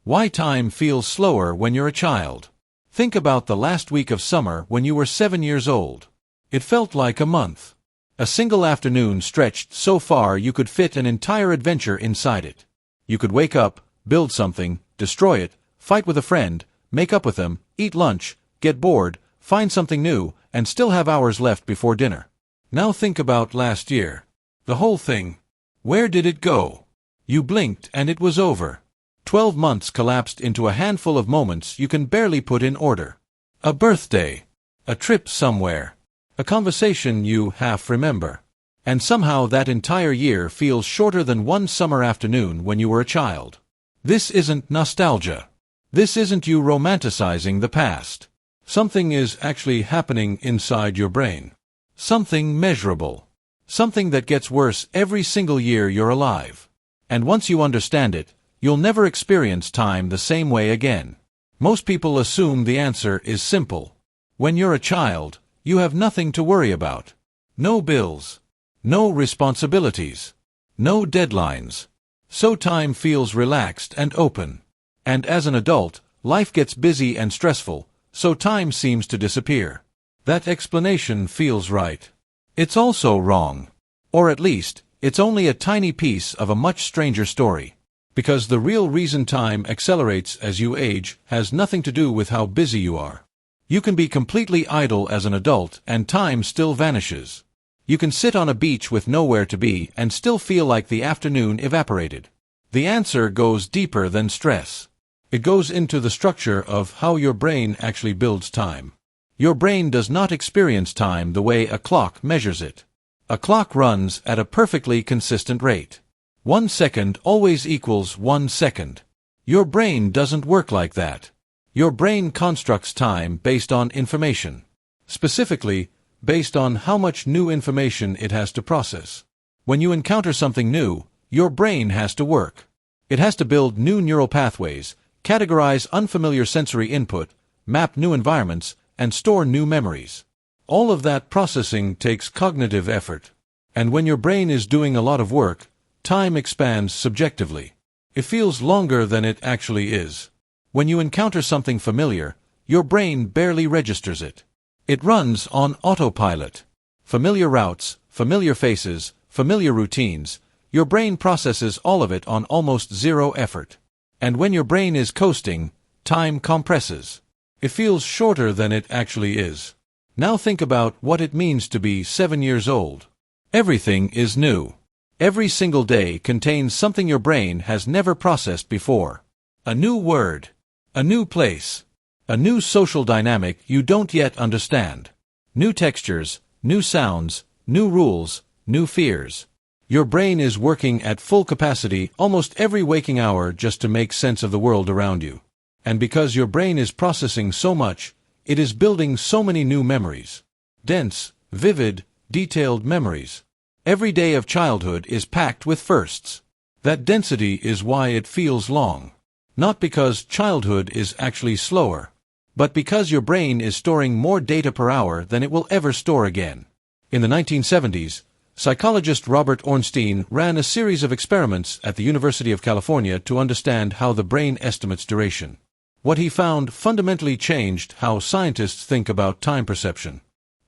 Why time feels slower when you're a child. Think about the last week of summer when you were 7 years old. It felt like a month. A single afternoon stretched so far you could fit an entire adventure inside it. You could wake up, build something, destroy it, fight with a friend, make up with them, eat lunch, get bored, find something new, and still have hours left before dinner. Now think about last year. The whole thing. Where did it go? You blinked and it was over. 12 months collapsed into a handful of moments you can barely put in order. A birthday. A trip somewhere. A conversation you half remember. And somehow that entire year feels shorter than one summer afternoon when you were a child. This isn't nostalgia. This isn't you romanticizing the past. Something is actually happening inside your brain. Something measurable. Something that gets worse every single year you're alive. And once you understand it, you'll never experience time the same way again. Most people assume the answer is simple. When you're a child, you have nothing to worry about. No bills. No responsibilities. No deadlines. So time feels relaxed and open. And as an adult, life gets busy and stressful, so time seems to disappear. That explanation feels right. It's also wrong. Or at least, it's only a tiny piece of a much stranger story. Because the real reason time accelerates as you age has nothing to do with how busy you are. You can be completely idle as an adult and time still vanishes. You can sit on a beach with nowhere to be and still feel like the afternoon evaporated. The answer goes deeper than stress. It goes into the structure of how your brain actually builds time. Your brain does not experience time the way a clock measures it. A clock runs at a perfectly consistent rate. 1 second always equals 1 second. Your brain doesn't work like that. Your brain constructs time based on information. Specifically, based on how much new information it has to process. When you encounter something new, your brain has to work. It has to build new neural pathways, categorize unfamiliar sensory input, map new environments, and store new memories. All of that processing takes cognitive effort. And when your brain is doing a lot of work, time expands subjectively. It feels longer than it actually is. When you encounter something familiar, your brain barely registers it. It runs on autopilot. Familiar routes, familiar faces, familiar routines. Your brain processes all of it on almost zero effort. And when your brain is coasting, time compresses. It feels shorter than it actually is. Now think about what it means to be 7 years old. Everything is new. Every single day contains something your brain has never processed before. A new word. A new place. A new social dynamic you don't yet understand. New textures, new sounds, new rules, new fears. Your brain is working at full capacity almost every waking hour just to make sense of the world around you. And because your brain is processing so much, it is building so many new memories. Dense, vivid, detailed memories. Every day of childhood is packed with firsts. That density is why it feels long. Not because childhood is actually slower, but because your brain is storing more data per hour than it will ever store again. In the 1970s, psychologist Robert Ornstein ran a series of experiments at the University of California to understand how the brain estimates duration. What he found fundamentally changed how scientists think about time perception.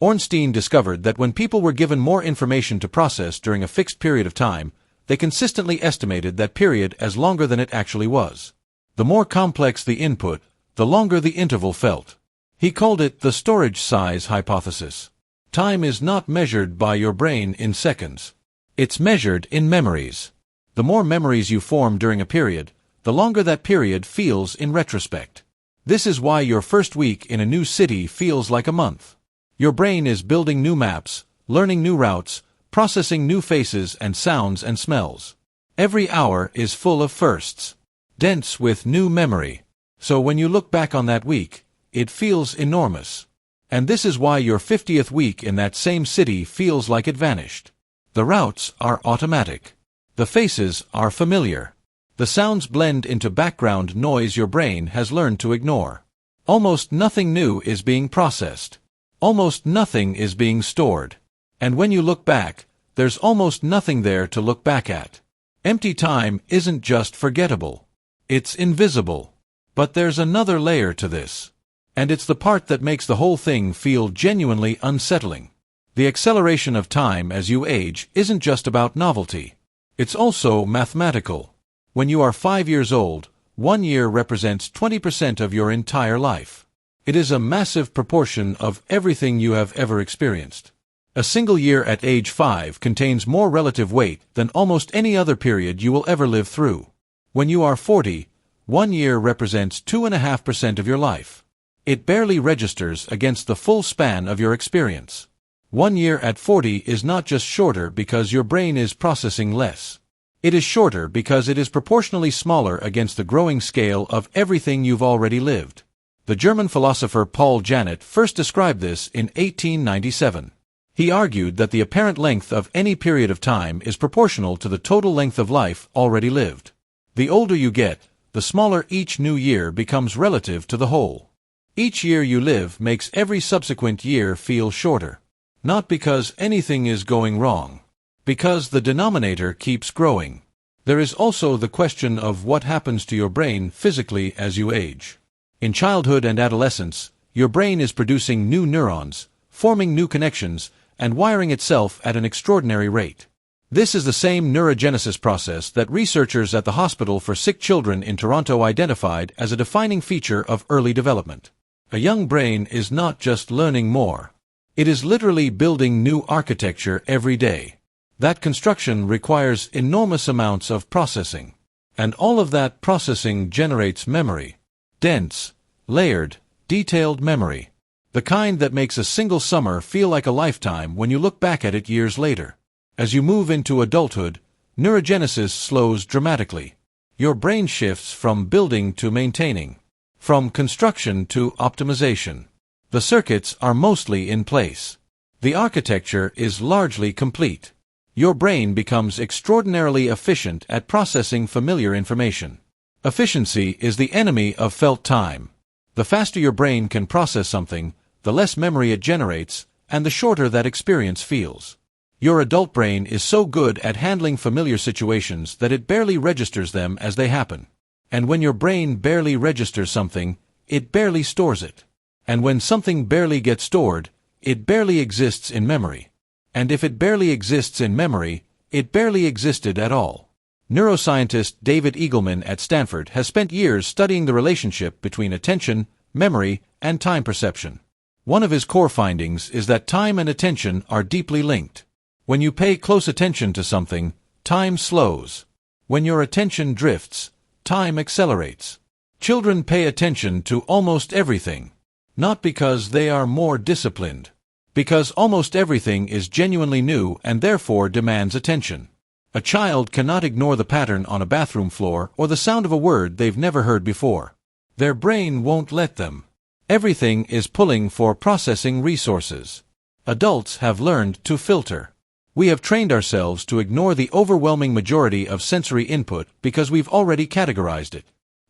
Ornstein discovered that when people were given more information to process during a fixed period of time, they consistently estimated that period as longer than it actually was. The more complex the input, the longer the interval felt. He called it the storage size hypothesis. Time is not measured by your brain in seconds. It's measured in memories. The more memories you form during a period, the longer that period feels in retrospect. This is why your first week in a new city feels like a month. Your brain is building new maps, learning new routes, processing new faces and sounds and smells. Every hour is full of firsts, dense with new memory. So when you look back on that week, it feels enormous. And this is why your 50th week in that same city feels like it vanished. The routes are automatic. The faces are familiar. The sounds blend into background noise your brain has learned to ignore. Almost nothing new is being processed. Almost nothing is being stored. And when you look back, there's almost nothing there to look back at. Empty time isn't just forgettable. It's invisible. But there's another layer to this. And it's the part that makes the whole thing feel genuinely unsettling. The acceleration of time as you age isn't just about novelty. It's also mathematical. When you are 5 years old, 1 year represents 20% of your entire life. It is a massive proportion of everything you have ever experienced. A single year at age 5 contains more relative weight than almost any other period you will ever live through. When you are 40, 1 year represents 2.5% of your life. It barely registers against the full span of your experience. 1 year at 40 is not just shorter because your brain is processing less. It is shorter because it is proportionally smaller against the growing scale of everything you've already lived. The German philosopher Paul Janet first described this in 1897. He argued that the apparent length of any period of time is proportional to the total length of life already lived. The older you get, the smaller each new year becomes relative to the whole. Each year you live makes every subsequent year feel shorter. Not because anything is going wrong. Because the denominator keeps growing. There is also the question of what happens to your brain physically as you age. In childhood and adolescence, your brain is producing new neurons, forming new connections, and wiring itself at an extraordinary rate. This is the same neurogenesis process that researchers at the Hospital for Sick Children in Toronto identified as a defining feature of early development. A young brain is not just learning more. It is literally building new architecture every day. That construction requires enormous amounts of processing. And all of that processing generates memory. Dense, layered, detailed memory. The kind that makes a single summer feel like a lifetime when you look back at it years later. As you move into adulthood, neurogenesis slows dramatically. Your brain shifts from building to maintaining, from construction to optimization. The circuits are mostly in place. The architecture is largely complete. Your brain becomes extraordinarily efficient at processing familiar information. Efficiency is the enemy of felt time. The faster your brain can process something, the less memory it generates, and the shorter that experience feels. Your adult brain is so good at handling familiar situations that it barely registers them as they happen. And when your brain barely registers something, it barely stores it. And when something barely gets stored, it barely exists in memory. And if it barely exists in memory, it barely existed at all. Neuroscientist David Eagleman at Stanford has spent years studying the relationship between attention, memory, and time perception. One of his core findings is that time and attention are deeply linked. When you pay close attention to something, time slows. When your attention drifts, time accelerates. Children pay attention to almost everything. Not because they are more disciplined. Because almost everything is genuinely new and therefore demands attention. A child cannot ignore the pattern on a bathroom floor or the sound of a word they've never heard before. Their brain won't let them. Everything is pulling for processing resources. Adults have learned to filter. We have trained ourselves to ignore the overwhelming majority of sensory input because we've already categorized it.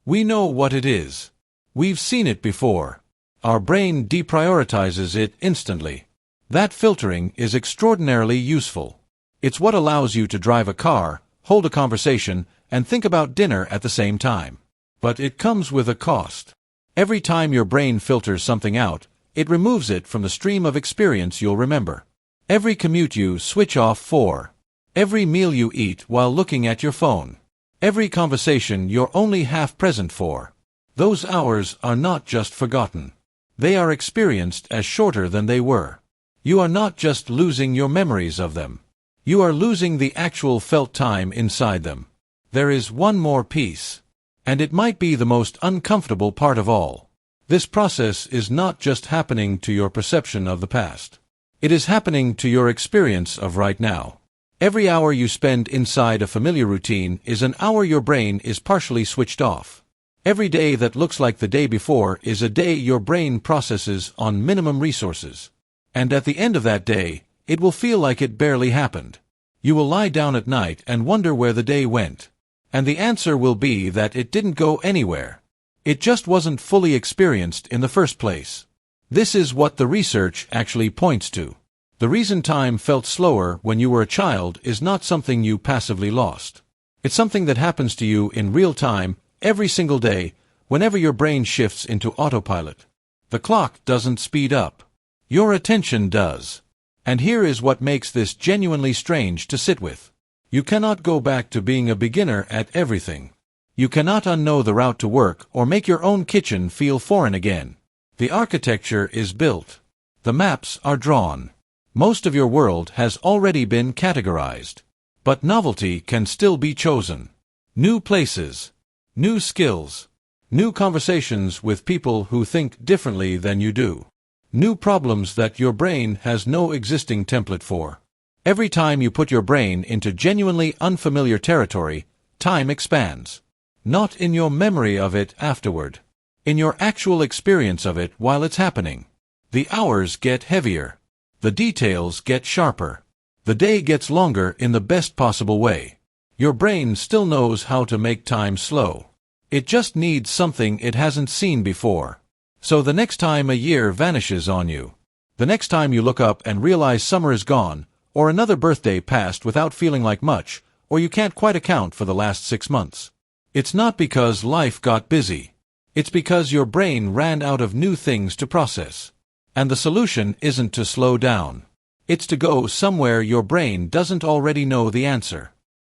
We know what it is. We've seen it before. Our brain deprioritizes it instantly. That filtering is extraordinarily useful. It's what allows you to drive a car, hold a conversation, and think about dinner at the same time. But it comes with a cost. Every time your brain filters something out, it removes it from the stream of experience you'll remember. Every commute you switch off for. Every meal you eat while looking at your phone. Every conversation you're only half present for. Those hours are not just forgotten. They are experienced as shorter than they were. You are not just losing your memories of them. You are losing the actual felt time inside them. There is one more piece. And it might be the most uncomfortable part of all. This process is not just happening to your perception of the past. It is happening to your experience of right now. Every hour you spend inside a familiar routine is an hour your brain is partially switched off. Every day that looks like the day before is a day your brain processes on minimum resources. And at the end of that day, it will feel like it barely happened. You will lie down at night and wonder where the day went. And the answer will be that it didn't go anywhere. It just wasn't fully experienced in the first place. This is what the research actually points to. The reason time felt slower when you were a child is not something you passively lost. It's something that happens to you in real time, Every single day, whenever your brain shifts into autopilot, the clock doesn't speed up. Your attention does. And here is what makes this genuinely strange to sit with. You cannot go back to being a beginner at everything. You cannot unknow the route to work or make your own kitchen feel foreign again. The architecture is built. The maps are drawn. Most of your world has already been categorized. But novelty can still be chosen. New places, new skills, new conversations with people who think differently than you do. New problems that your brain has no existing template for. Every time you put your brain into genuinely unfamiliar territory, time expands. Not in your memory of it afterward. In your actual experience of it while it's happening. The hours get heavier. The details get sharper. The day gets longer in the best possible way. Your brain still knows how to make time slow. It just needs something it hasn't seen before. So the next time a year vanishes on you, the next time you look up and realize summer is gone, or another birthday passed without feeling like much, or you can't quite account for the last 6 months, it's not because life got busy. It's because your brain ran out of new things to process. And the solution isn't to slow down. It's to go somewhere your brain doesn't already know the answer.